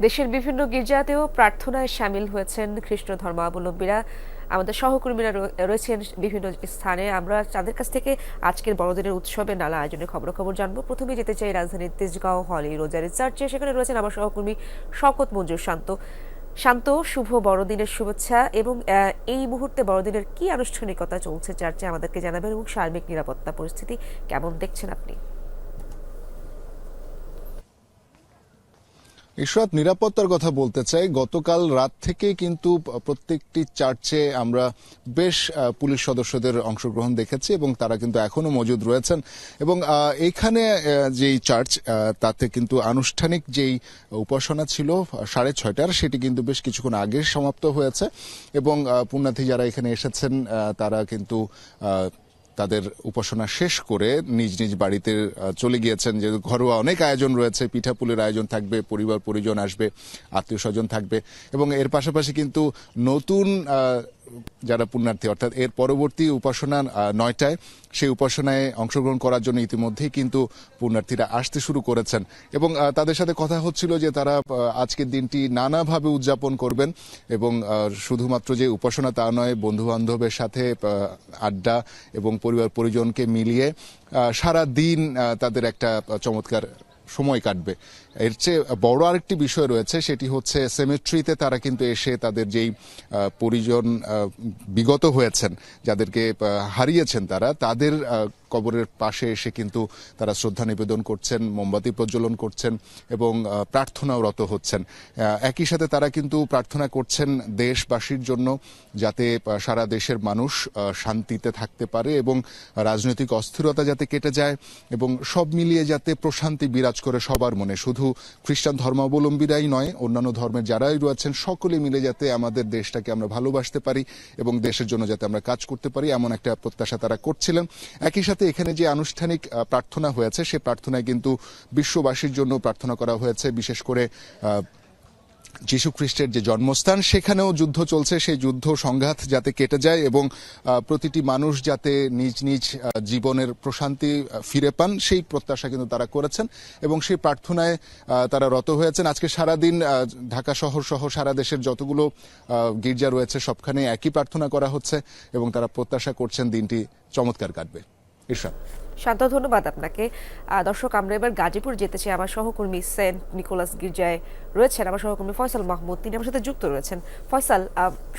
দেশের বিভিন্ন গির্জাতেও প্রার্থনায় শামিল হয়েছেন খ্রিস্ট ধর্মাবলম্বীরা। আমাদের সহকর্মীরা রয়েছেন বিভিন্ন স্থানে। আমরা তাদের কাছ থেকে আজকের বড়দিনের উৎসবে নানা আয়োজনের খবরাখবর জানবো। প্রথমে যেতে চাই রাজধানীর তেজগাঁও হলি রোজারি চার্চে। সেখানে রয়েছেন আমার সহকর্মী শওকত মঞ্জুর শান্ত। শান্ত, শুভ বড়দিনের শুভেচ্ছা। এবং এই মুহূর্তে বড়দিনের কি আনুষ্ঠানিকতা চলছে চার্চে আমাদেরকে জানাবেন, এবং সার্বিক নিরাপত্তা পরিস্থিতি কেমন দেখছেন আপনি? ইশরাত, নিরাপত্তার কথা বলতে চাই। গতকাল রাত থেকে কিন্তু প্রত্যেকটি চার্চে আমরা বেশ পুলিশ সদস্যদের অংশগ্রহণ দেখেছি এবং তারা কিন্তু এখনো মজুদ রয়েছেন। এবং এইখানে যেই চার্চ তাতে কিন্তু আনুষ্ঠানিক যেই উপাসনা ছিল 6:30টার, সেটি কিন্তু বেশ কিছুক্ষণ আগে সমাপ্ত হয়েছে। এবং পুণ্যার্থী যারা এখানে এসেছেন তারা কিন্তু তাদের উপাসনা শেষ করে নিজ নিজ বাড়িতে চলে গিয়েছেন। যে ঘরোয়া অনেক আয়োজন রয়েছে, পিঠাপুলির আয়োজন থাকবে, পরিবার পরিজন আসবে, আত্মীয় স্বজন থাকবে। এবং এর পাশাপাশি কিন্তু নতুন যারা পুণ্যার্থী, অর্থাৎ এর পরবর্তী উপাসনা 9টায়, সেই উপাসনায় অংশগ্রহণ করার জন্য ইতিমধ্যেই কিন্তু পুণ্যার্থীরা আসতে শুরু করেছেন। এবং তাদের সাথে কথা হচ্ছিল যে তারা আজকের দিনটি নানাভাবে উদযাপন করবেন। এবং শুধুমাত্র যে উপাসনা তা নয়, বন্ধু বান্ধবের সাথে আড্ডা এবং পরিবার পরিজনকে মিলিয়ে সারা দিন তাদের একটা চমৎকার সময় কাটবে। এর চেয়ে বড় আরেকটি বিষয় রয়েছে, সেটি হচ্ছে সেমেট্রিতে তারা কিন্তু এসে তাদের যেই পরিজন বিগত হয়েছেন, যাদেরকে হারিয়েছেন, তাদের কবরের পাশে এসে কিন্তু তারা শ্রদ্ধা নিবেদন করছেন, মোমবাতি প্রজ্বলন করছেন এবং প্রার্থনাও রত হচ্ছেন। একই সাথে তারা কিন্তু প্রার্থনা করছেন দেশবাসীর জন্য, যাতে সারা দেশের মানুষ শান্তিতে থাকতে পারে এবং রাজনৈতিক অস্থিরতা যাতে কেটে যায় এবং সব মিলিয়ে যাতে প্রশান্তি বিরাজ করে সবার মনে। শুধু খ্রিস্টান ধর্মাবলম্বীরাই নয়, অন্যান্য ধর্মের যারাই রয়েছেন সকলে মিলে যাতে আমাদের দেশটাকে আমরা ভালোবাসতে পারি এবং দেশের জন্য যাতে আমরা কাজ করতে পারি, এমন একটা প্রত্যাশা তারা করছিলেন। একই সাথে এখানে যে আনুষ্ঠানিক প্রার্থনা হয়েছে, সে প্রার্থনায় কিন্তু বিশ্ববাসীর জন্য প্রার্থনা করা হয়েছে। বিশেষ করে যীশু খ্রিস্টের যে জন্মস্থান, সেখানেও যুদ্ধ চলছে, সেই যুদ্ধ সংঘাত যাতে কেটে যায় এবং প্রতিটি মানুষ যাতে নিজ নিজ জীবনের প্রশান্তি ফিরে পান, সেই প্রত্যাশা কিন্তু তারা করেছেন এবং সেই প্রার্থনায় তারা রত হয়েছেন। আজকে সারাদিন ঢাকা শহর সহ সারা দেশের যতগুলো গির্জা রয়েছে সবখানে একই প্রার্থনা করা হচ্ছে এবং তারা প্রত্যাশা করছেন দিনটি চমৎকার কাটবে। ঈশা। শান্ত, ধন্যবাদ আপনাকে। দর্শক, আমরা এবার গাজীপুর যেতে চাই। আমার সহকর্মী সেন্ট নিকোলাস গির্জায় রয়েছেন আমার সহকর্মী ফয়সাল মাহমুদ, তিনি আমার সাথে যুক্ত রয়েছেন। ফয়সাল,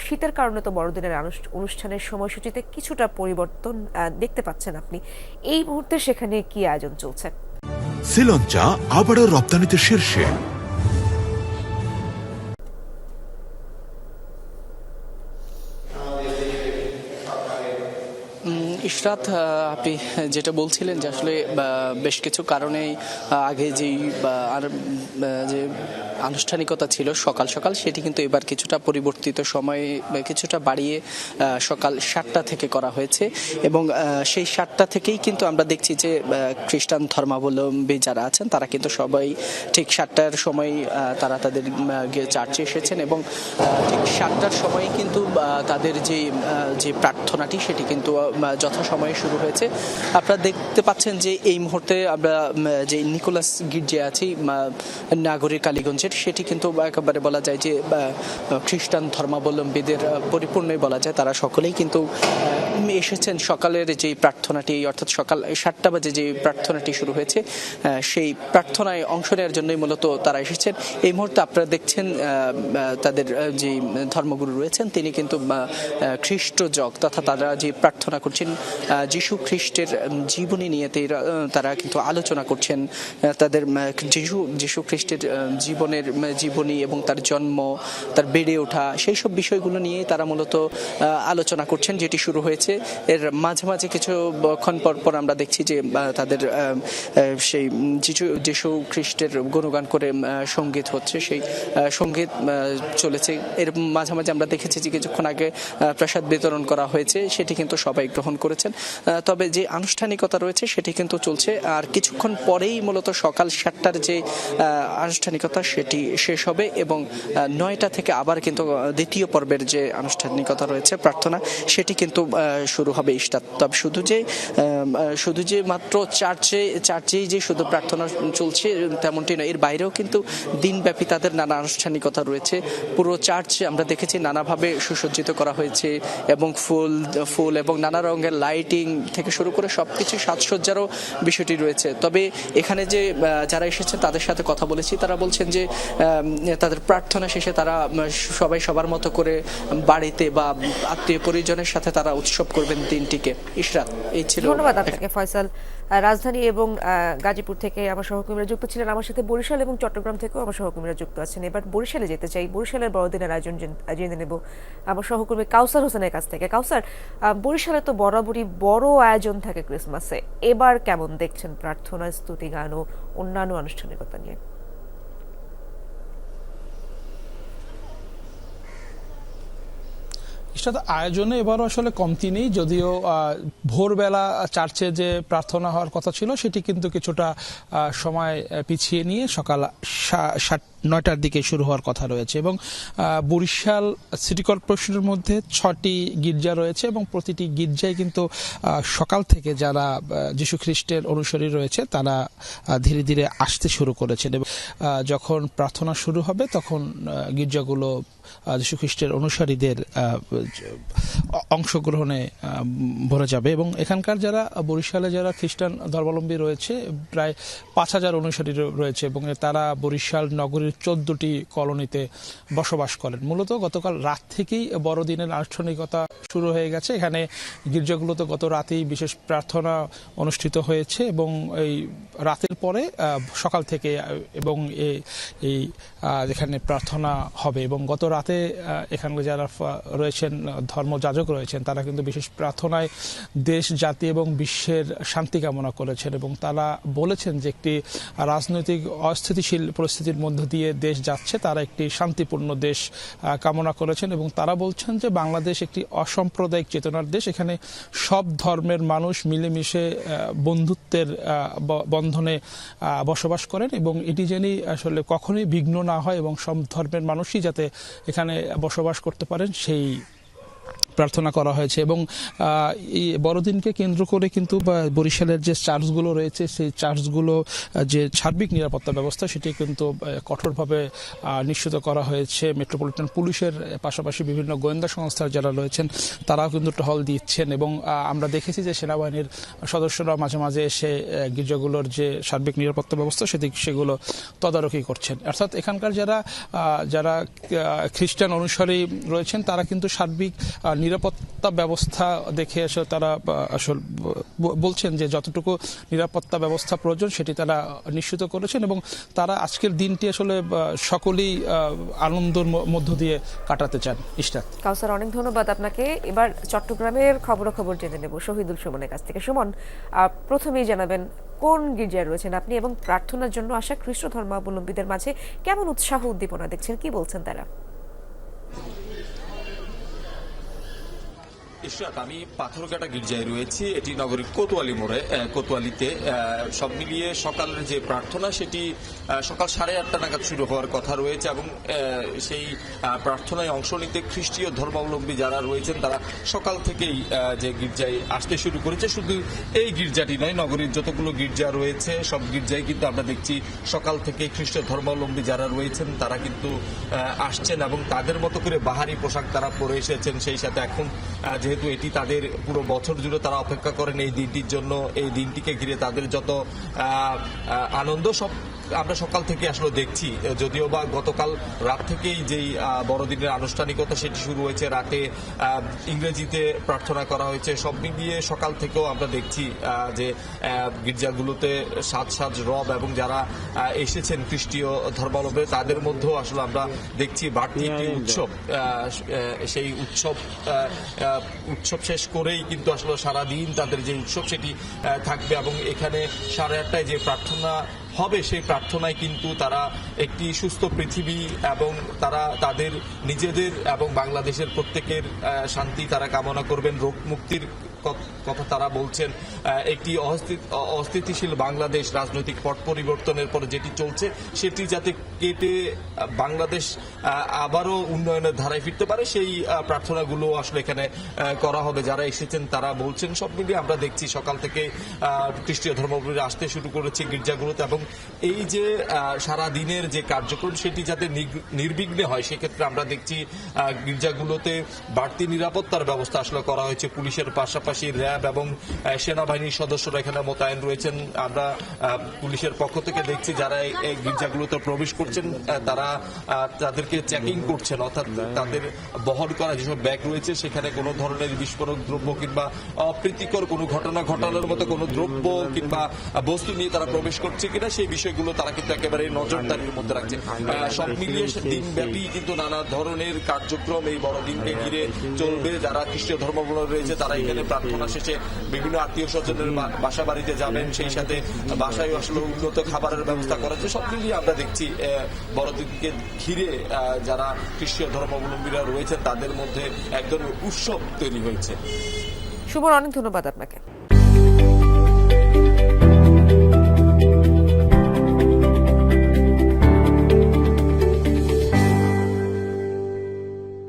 শীতের কারণে তো বড়দিনের অনুষ্ঠানের সময়সূচিতে কিছুটা পরিবর্তন দেখতে পাচ্ছেন আপনি। এই মুহূর্তে সেখানে কি আয়োজন চলছে? সিলন চা আবারও রপ্তানিতে শীর্ষে। ইশরাত, আপনি যেটা বলছিলেন যে আসলে বেশ কিছু কারণেই আগে যে আনুষ্ঠানিকতা ছিল সকাল সকাল, সেটি কিন্তু এবার কিছুটা পরিবর্তিত সময়ে কিছুটা বাড়িয়ে সকাল 7টা থেকে করা হয়েছে। এবং সেই 7টা থেকেই কিন্তু আমরা দেখছি যে খ্রিস্টান ধর্মাবলম্বী যারা আছেন তারা কিন্তু সবাই ঠিক 7টার সময় তারা তাদের চার্চে এসেছেন এবং ঠিক 7টার সময় কিন্তু তাদের যে প্রার্থনাটি সেটি কিন্তু যথাসময়ে শুরু হয়েছে। আপনারা দেখতে পাচ্ছেন যে এই মুহূর্তে আমরা যে নিকোলাস গির্জে আছি নাগরিক কালীগঞ্জের, সেটি কিন্তু একেবারে বলা যায় যে খ্রিস্টান ধর্মাবলম্বীদের পরিপূর্ণই বলা যায়। তারা সকলেই কিন্তু এসেছেন সকালের যে প্রার্থনাটি, অর্থাৎ সকাল 7টা বাজে যে প্রার্থনাটি শুরু হয়েছে, সেই প্রার্থনায় অংশ নেওয়ার জন্যই মূলত তারা এসেছেন। এই মুহূর্তে আপনারা দেখছেন তাদের যে ধর্মগুরু রয়েছেন তিনি কিন্তু খ্রিস্টজগ তথা তারা যে প্রার্থনা করছেন যীশু খ্রিস্টের জীবনী নিয়ে তারা কিন্তু আলোচনা করছেন। তাদের যীশু খ্রিস্টের জীবনী এবং তার জন্ম, তার বেড়ে ওঠা, সেই সব বিষয়গুলো নিয়ে তারা মূলত আলোচনা করছেন, যেটি শুরু হয়েছে। এর মাঝে মাঝে কিছুক্ষণ পর আমরা দেখছি যে তাদের সেই যীশু খ্রিস্টের গুণগান করে সঙ্গীত হচ্ছে, সেই সঙ্গীত চলেছে। এর মাঝে মাঝে আমরা দেখেছি যে কিছুক্ষণ আগে প্রসাদ বিতরণ করা হয়েছে, সেটি কিন্তু সবাই গ্রহণ করছে। করেছেন। তবে যে আনুষ্ঠানিকতা রয়েছে সেটি কিন্তু চলছে, আর কিছুক্ষণ পরেই মূলত সকাল 7টার যে আনুষ্ঠানিকতা সেটি শেষ হবে এবং 9টা থেকে আবার কিন্তু দ্বিতীয় পর্বের যে আনুষ্ঠানিকতা রয়েছে প্রার্থনা সেটি কিন্তু শুরু হবে ইশরাত। তবে শুধু যে মাত্র চার্চেই যে শুধু প্রার্থনা চলছে তেমনটি নয়, এর বাইরেও কিন্তু দিনব্যাপী তাদের নানা আনুষ্ঠানিকতা রয়েছে। পুরো চার্চ আমরা দেখেছি নানাভাবে সুসজ্জিত করা হয়েছে এবং ফুল এবং নানা রঙের লাইটিং থেকে শুরু করে সবকিছু সাজসজ্জারও বিষয়টি রয়েছে। তবে এখানে যে যারা এসেছে তাদের সাথে কথা বলেছি, তারা বলছেন যে তাদের প্রার্থনা শেষে তারা সবাই সবার মতো করে বাড়িতে বা আত্মীয় পরিজনের সাথে তারা উৎসব করবেন দিনটিকে। ইশরাত, এই ছিল। ধন্যবাদ আপনাকে ফয়সাল। রাজধানী এবং গাজীপুর থেকে আমার সহকর্মীরা যুক্ত ছিলেন, আমার সাথে বরিশাল এবং চট্টগ্রাম থেকেও আমার সহকর্মীরা যুক্ত আছেন। এবার বরিশালে যেতে চাই, বরিশালের বড়দিনের আয়োজন জেনে নেব আমার সহকর্মী কাউসার হোসেনের কাছ থেকে। কাউসার, বরিশালে তো বরাবরই বড় আয়োজন থাকে ক্রিসমাসে, এবার কেমন দেখছেন প্রার্থনা, স্তুতি গান ও অন্যান্য আনুষ্ঠানিকতা নিয়ে? আয়োজনে এবারও আসলে কমতি নেই, যদিও ভোরবেলা চার্চে যে প্রার্থনা হওয়ার কথা ছিল সেটি কিন্তু কিছুটা সময় পিছিয়ে নিয়ে সকাল 9টার দিকে শুরু হওয়ার কথা রয়েছে। এবং বরিশাল সিটি কর্পোরেশনের মধ্যে 6টি গির্জা রয়েছে এবং প্রতিটি গির্জায় কিন্তু সকাল থেকে যারা যীশু খ্রিস্টের অনুসারী রয়েছে তারা ধীরে ধীরে আসতে শুরু করেছেন এবং যখন প্রার্থনা শুরু হবে তখন গির্জাগুলো যীশু খ্রিস্টের অনুসারীদের অংশগ্রহণে ভরে যাবে। এবং এখানকার যারা বরিশালে যারা খ্রিস্টান ধর্মাবলম্বী রয়েছে প্রায় 5,000 অনুসারী রয়েছে এবং তারা বরিশাল নগরীর 14টি কলোনিতে বসবাস করেন। মূলত গতকাল রাত থেকেই বড়দিনের আনুষ্ঠানিকতা শুরু হয়ে গেছে। এখানে গির্জাগুলোতে গত রাতেই বিশেষ প্রার্থনা অনুষ্ঠিত হয়েছে এবং এই রাতের পরে সকাল থেকে এবং এই এখানে প্রার্থনা হবে। এবং গত রাতে এখানে যারা রয়েছেন ধর্মযাজক রয়েছেন তারা কিন্তু বিশেষ প্রার্থনায় দেশ, জাতি এবং বিশ্বের শান্তি কামনা করেছেন এবং তারা বলেছেন যে একটি রাজনৈতিক অস্থিতিশীল পরিস্থিতির মধ্য দিয়ে দেশ যাচ্ছে, তারা একটি শান্তিপূর্ণ দেশ কামনা করেছেন এবং তারা বলছেন যে বাংলাদেশ একটি অসাম্প্রদায়িক চেতনার দেশ, এখানে সব ধর্মের মানুষ মিলেমিশে বন্ধুত্বের বন্ধনে বসবাস করেন এবং এটি যেন আসলে কখনোই বিঘ্ন না হয় এবং সব ধর্মের মানুষই যাতে এখানে বসবাস করতে পারেন সেই প্রার্থনা করা হয়েছে। এবং এই বড়দিনকে কেন্দ্র করে কিন্তু বরিশালের যে চার্চগুলো রয়েছে সেই চার্চগুলো যে সার্বিক নিরাপত্তা ব্যবস্থা সেটি কিন্তু কঠোরভাবে নিশ্চিত করা হয়েছে। মেট্রোপলিটন পুলিশের পাশাপাশি বিভিন্ন গোয়েন্দা সংস্থার যারা রয়েছেন তারাও কিন্তু টহল দিচ্ছেন এবং আমরা দেখেছি যে সেনাবাহিনীর সদস্যরা মাঝে মাঝে এসে গির্জাগুলোর যে সার্বিক নিরাপত্তা ব্যবস্থা সেগুলো তদারকি করছেন। অর্থাৎ এখানকার যারা খ্রিস্টান অনুসারী রয়েছেন তারা কিন্তু সার্বিক নিরাপত্তা ব্যবস্থা দেখে এসে তারা আসলে বলছেন যে যতটুকু নিরাপত্তা ব্যবস্থা প্রয়োজন সেটি তারা নিশ্চিত করেছেন এবং তারা আজকের দিনটি আসলে সকলেই আনন্দের মধ্য দিয়ে কাটাতে চান। ইশরাত, কাউসার, অনেক ধন্যবাদ আপনাকে। এবার চট্টগ্রামের খবরাখবর জেনে নেব শহীদুল সুমনের কাছ থেকে। সুমন, প্রথমেই জানাবেন কোন গির্জায় রয়েছেন আপনি এবং প্রার্থনার জন্য আসা খ্রিস্ট ধর্মাবলম্বীদের মাঝে কেমন উৎসাহ উদ্দীপনা দেখছেন, কি বলছেন তারা? ইশরাত, আমি পাথরঘাটা গির্জায় রয়েছি, এটি নগরীর কোতোয়ালি মোড়ে। কোতোয়ালিতে সব মিলিয়ে সকালের যে প্রার্থনা সেটি সকাল 8:30 নাগাদ শুরু হওয়ার কথা রয়েছে এবং সেই প্রার্থনায় অংশ নিতে খ্রিস্টীয় ধর্মাবলম্বী যারা রয়েছেন তারা সকাল থেকেই যে গির্জায় আসতে শুরু করেছে। শুধু এই গির্জাটি নয়, নগরীর যতগুলো গির্জা রয়েছে সব গির্জায় কিন্তু আমরা দেখছি সকাল থেকে খ্রিস্ট ধর্মাবলম্বী যারা রয়েছেন তারা কিন্তু আসছেন এবং তাদের মতো করে বাহারি পোশাক তারা পরে এসেছেন। সেই সাথে এখন যেহেতু এটি তাদের পুরো বছর জুড়ে তারা অপেক্ষা করেন এই দিনটির জন্য, এই দিনটিকে ঘিরে তাদের যত আনন্দ সব আমরা সকাল থেকে আসলে দেখছি। যদিও বা গতকাল রাত থেকেই যেই বড়দিনের আনুষ্ঠানিকতা সেটি শুরু হয়েছে, রাতে ইংরেজিতে প্রার্থনা করা হয়েছে, সব মিলিয়ে সকাল থেকেও আমরা দেখছি যে গির্জাগুলোতে সাজ রব এবং যারা এসেছেন খ্রিস্টীয় ধর্মাবলম্বী তাদের মধ্যেও আসলে আমরা দেখছি বাড়তি একটি উৎসব। সেই উৎসব শেষ করেই কিন্তু আসলে সারাদিন তাদের যে উৎসব সেটি থাকবে এবং এখানে 8:30 যে প্রার্থনা হবে সেই প্রার্থনায় কিন্তু তারা একটি সুস্থ পৃথিবী এবং তারা তাদের নিজেদের এবং বাংলাদেশের প্রত্যেকের শান্তি তারা কামনা করবেন, রোগ মুক্তির কথা তারা বলছেন। একটি অস্থিতিশীল বাংলাদেশ রাজনৈতিক পট পরিবর্তনের পরে যেটি চলছে সেটি যাতে কেটে বাংলাদেশ আবারও উন্নয়নের ধারায় ফিরতে পারে সেই প্রার্থনাগুলো আসলে এখানে করা হবে। যারা এসেছেন তারা বলছেন। সব মিলিয়ে আমরা দেখছি সকাল থেকে খ্রিস্টীয় ধর্মাবলম্বীরা আসতে শুরু করেছে গির্জাগুলোতে, এবং এই যে সারা দিনের যে কার্যক্রম সেটি যাতে নির্বিঘ্নে হয় সেক্ষেত্রে আমরা দেখছি গির্জাগুলোতে বাড়তি নিরাপত্তার ব্যবস্থা আসলে করা হয়েছে। পুলিশের পাশাপাশি র্যাব এবং সেনাবাহিনীর সদস্যরা এখানে মোতায়েন রয়েছেন। আমরা পুলিশের পক্ষ থেকে দেখছি যারা এই গির্জাগুলোতে প্রবেশ করছেন তারা তাদেরকে চেকিং করছেন, অর্থাৎ তাদের বহন করা যেসব ব্যাগ রয়েছে সেখানে কোনো ধরনের বিস্ফোরক দ্রব্য কিংবা অপ্রীতিকর কোনো ঘটনা ঘটানোর মতো কোনো দ্রব্য কিংবা বস্তু নিয়ে তারা প্রবেশ করছে কিনা সেই বিষয়গুলো তারা কিন্তু একেবারে নজরদারির মধ্যে রাখছে। সব মিলিয়ে দিনব্যাপী কিন্তু নানা ধরনের কার্যক্রম এই বড়দিনকে ঘিরে চলবে। যারা খ্রিস্টীয় ধর্মাবলম্বী রয়েছে তারা এখানে প্রার্থনা শেষে বিভিন্ন আত্মীয় স্বজনের বাসা বাড়িতে যাবেন, সেই সাথে বাসায় আসলে উন্নত খাবারের ব্যবস্থা করা হচ্ছে। সব মিলিয়ে আমরা দেখছি বড়দিনকে ঘিরে যারা খ্রিস্টীয় ধর্মাবলম্বীরা রয়েছেন তাদের মধ্যে এক ধরনের উৎসব তৈরি হয়েছে। শুভর, অনেক ধন্যবাদ আপনাকে।